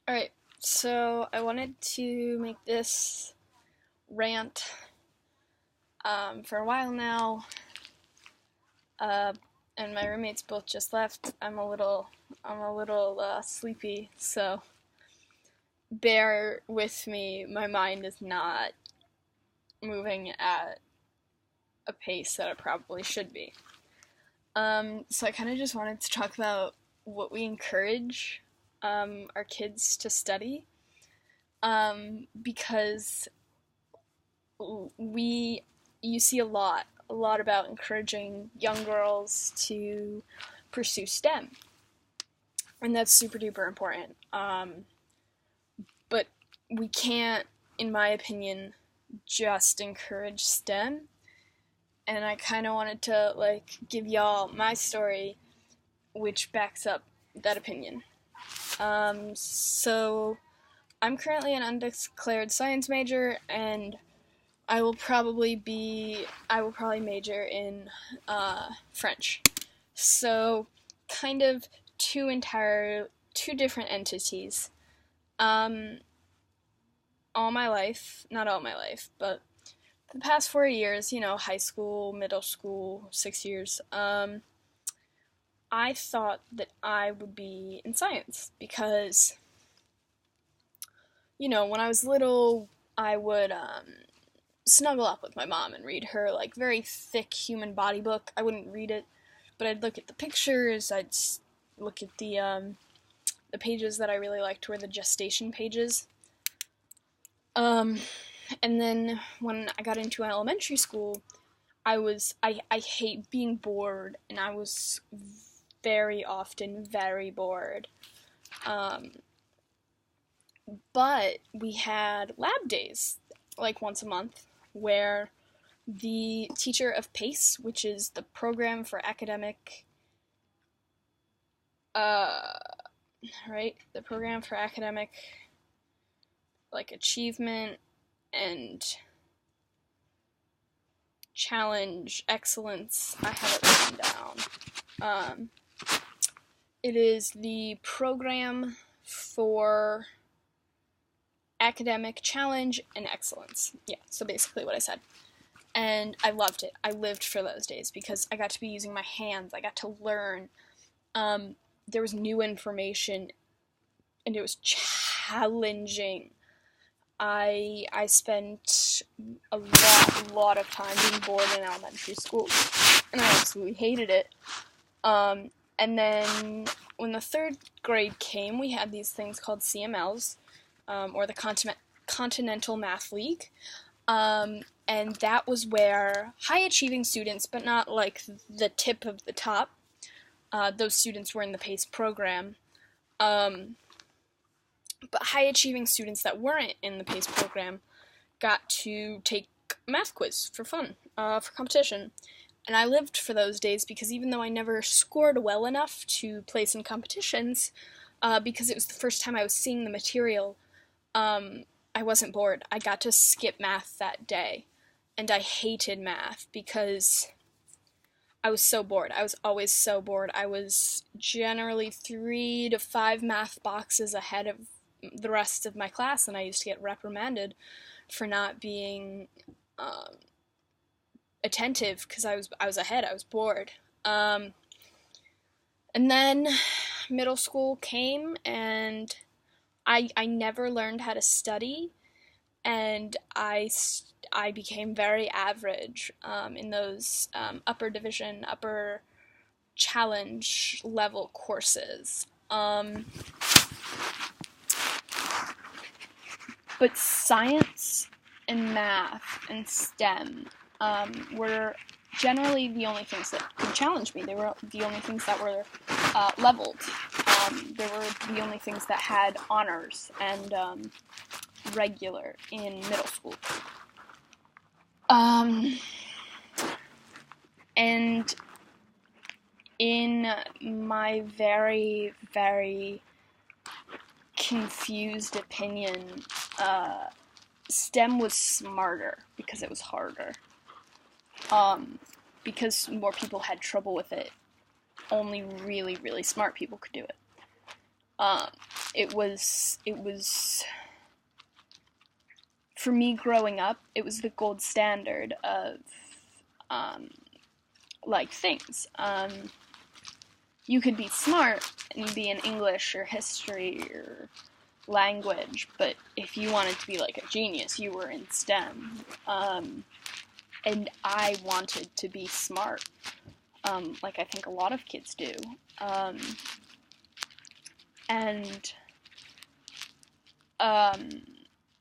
Alright, so I wanted to make this rant for a while now, uh, and my roommates both just left. I'm a little sleepy, so bear with me. My mind is not moving at a pace that it probably should be. So I kind of just wanted to talk about what we encourage our kids to study, because we you see a lot about encouraging young girls to pursue STEM, and that's super duper important. But we can't, in my opinion, just encourage STEM. And I kind of wanted to give y'all my story, which backs up that opinion. So I'm currently an undeclared science major, and I will probably major in French. So kind of two different entities. All my life, not all my life, but for the past 4 years, high school, middle school, 6 years, I thought that I would be in science because, when I was little, I would snuggle up with my mom and read her very thick human body book. I wouldn't read it, but I'd look at the pictures. I'd look at the pages that I really liked were the gestation pages. And then when I got into elementary school, I hate being bored, and I was very often very bored. But we had lab days, once a month, where the teacher of PACE, which is the program for academic, the program for academic, achievement and challenge excellence. I have it written down. It is the program for academic challenge and excellence. Yeah, so basically what I said. And I loved it. I lived for those days because I got to be using my hands. I got to learn. There was new information, and it was challenging. I spent a lot of time being bored in elementary school, and I absolutely hated it. And then when the third grade came, we had these things called CMLs, or the Continental Math League. And that was where high-achieving students, but not the tip of the top, those students were in the PACE program, but high-achieving students that weren't in the PACE program got to take a math quiz for fun, for competition. And I lived for those days because even though I never scored well enough to place in competitions, because it was the first time I was seeing the material, I wasn't bored. I got to skip math that day. And I hated math because I was so bored. I was always so bored. I was generally 3 to 5 math boxes ahead of the rest of my class, and I used to get reprimanded for not being attentive because I was ahead. I was bored. And then middle school came, and I never learned how to study, and I became very average in those upper division, upper challenge level courses. But science and math and STEM were generally the only things that could challenge me. They were the only things that were leveled. They were the only things that had honors and regular in middle school. And in my very, very confused opinion, STEM was smarter because it was harder. Because more people had trouble with it, only really, really smart people could do it. It was, for me growing up, it was the gold standard of, like, things. You could be smart and be in English or history or language, but if you wanted to be like a genius, you were in STEM. And I wanted to be smart, like I think a lot of kids do.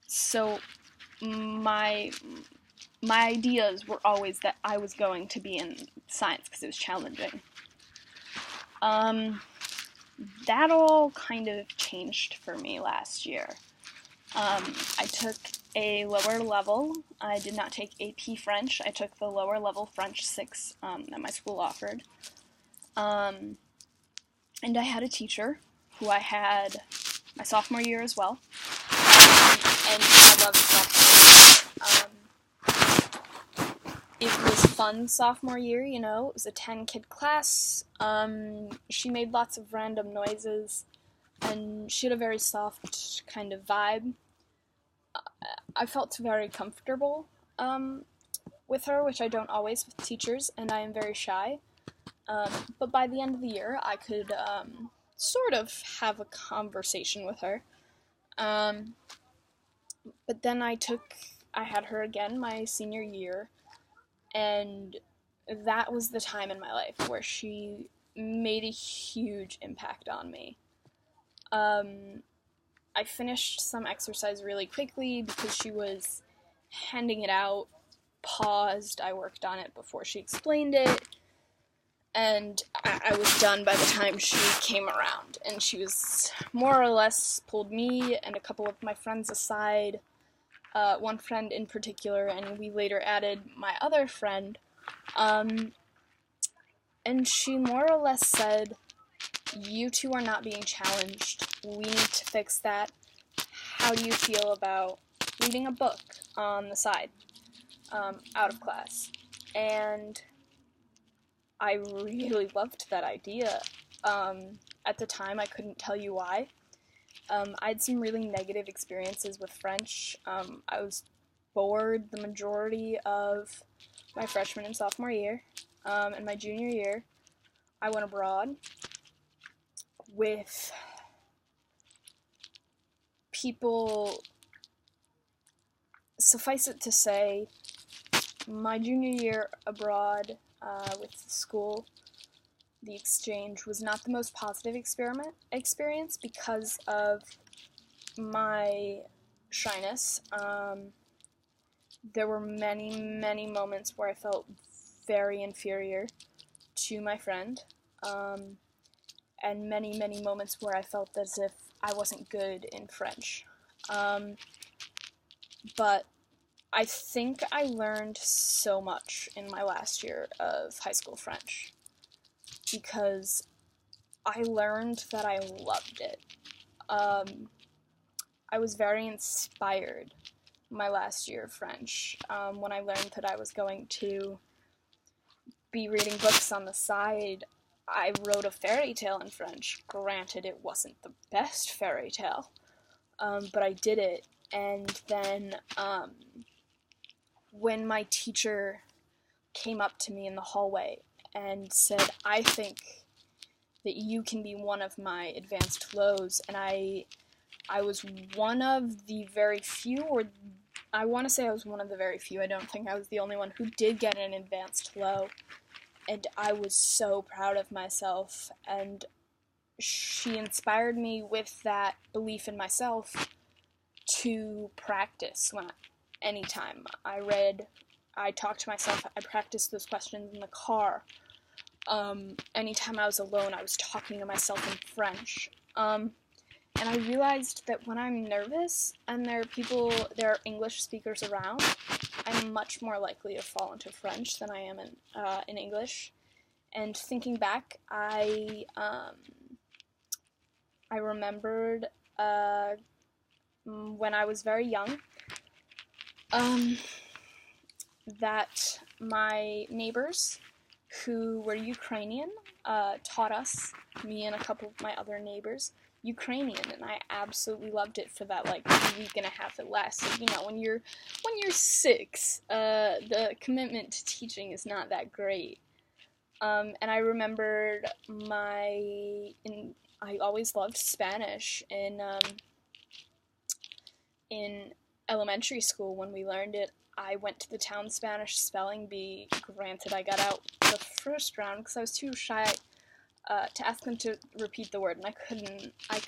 So my ideas were always that I was going to be in science because it was challenging. That all kind of changed for me last year. I took a lower level. I did not take AP French. I took the lower level French 6 that my school offered. And I had a teacher who I had my sophomore year as well. And I loved sophomore year. It was fun sophomore year, you know. It was a 10-kid class. She made lots of random noises, and she had a very soft kind of vibe. I felt very comfortable with her, which I don't always with teachers, and I am very shy. But by the end of the year, I could sort of have a conversation with her. But then I had her again my senior year, and that was the time in my life where she made a huge impact on me. I finished some exercise really quickly because she was handing it out, paused, I worked on it before she explained it, and I was done by the time she came around, and she was more or less pulled me and a couple of my friends aside, one friend in particular, and we later added my other friend, and she more or less said, "You two are not being challenged. We need to fix that. How do you feel about reading a book on the side, out of class?" And I really loved that idea. At the time, I couldn't tell you why. I had some really negative experiences with French. I was bored the majority of my freshman and sophomore year. And my junior year, I went abroad with people. Suffice it to say, my junior year abroad with the school, the exchange, was not the most positive experience because of my shyness. There were many, many moments where I felt very inferior to my friend, and many, many moments where I felt as if I wasn't good in French. But I think I learned so much in my last year of high school French, because I learned that I loved it. I was very inspired my last year of French, when I learned that I was going to be reading books on the side. I wrote a fairy tale in French. Granted, it wasn't the best fairy tale, but I did it. And then when my teacher came up to me in the hallway and said, "I think that you can be one of my advanced lows," and I was one of the very few, or I want to say I was one of the very few, I don't think I was the only one who did get an advanced low, and I was so proud of myself, and she inspired me with that belief in myself to practice anytime I read, I talked to myself, I practiced those questions in the car. Anytime I was alone, I was talking to myself in French. And I realized that when I'm nervous and there are English speakers around, I'm much more likely to fall into French than I am in English. And thinking back, I remembered when I was very young, that my neighbors, who were Ukrainian, taught us, me and a couple of my other neighbors, Ukrainian, and I absolutely loved it for that like week and a half it lasted. You know, when you're 6, the commitment to teaching is not that great. And I remembered I always loved Spanish in elementary school when we learned it. I went to the town Spanish spelling bee. Granted, I got out the first round because I was too shy to ask them to repeat the word, and I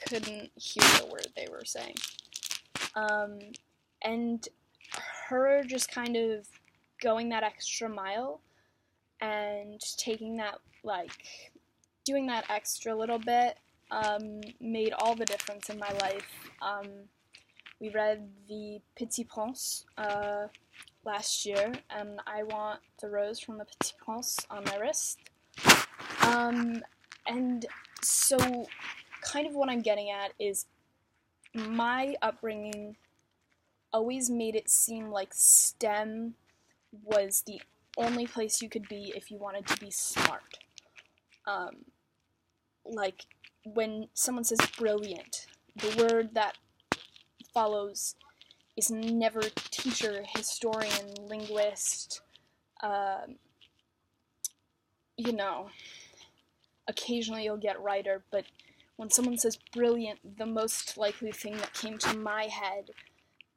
couldn't hear the word they were saying. And her just kind of going that extra mile and taking that, like, doing that extra little bit made all the difference in my life. We read The Petit Prince last year, and I want the rose from the Petit Prince on my wrist. And so kind of what I'm getting at is my upbringing always made it seem like STEM was the only place you could be if you wanted to be smart. Like, when someone says brilliant, the word that follows is never teacher, historian, linguist, you know, occasionally you'll get writer, but when someone says brilliant, the most likely thing that came to my head,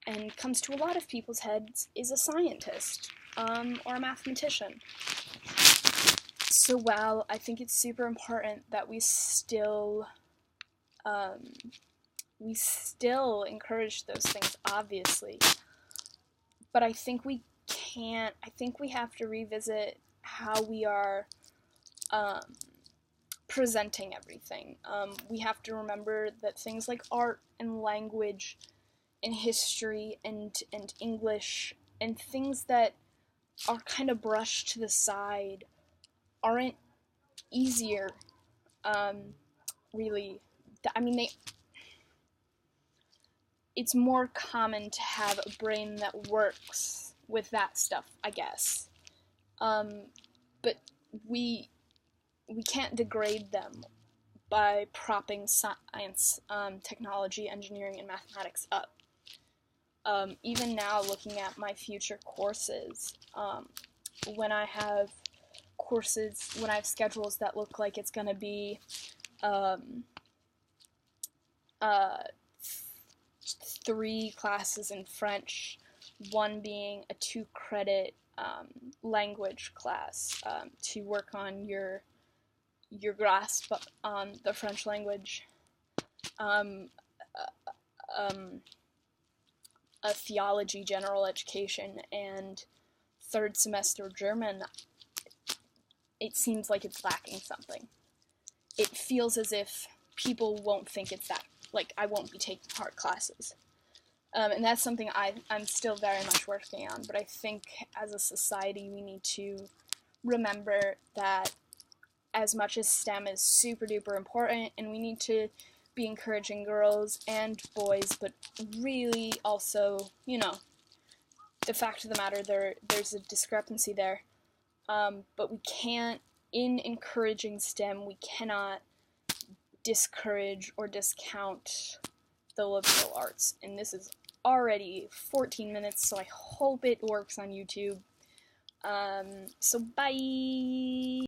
and comes to a lot of people's heads, is a scientist, or a mathematician. So while I think it's super important that we still encourage those things, obviously, but I think we have to revisit how we are presenting everything. We have to remember that things like art and language and history and English and things that are kind of brushed to the side aren't easier, really. I mean, it's more common to have a brain that works with that stuff, I guess. But we can't degrade them by propping science, technology, engineering, and mathematics up. Even now, looking at my future courses, when I have schedules that look like it's going to be 3 classes in French, one being a 2-credit language class to work on your grasp on the French language, a theology general education, and 3rd semester German, it seems like it's lacking something. It feels as if people won't think it's that, like, I won't be taking hard classes. And that's something I'm still very much working on, but I think as a society we need to remember that as much as STEM is super duper important, and we need to be encouraging girls and boys, but really also, you know, the fact of the matter, there's a discrepancy there. But we can't, in encouraging STEM, we cannot discourage or discount the liberal arts. And this is already 14 minutes, so I hope it works on YouTube. So bye!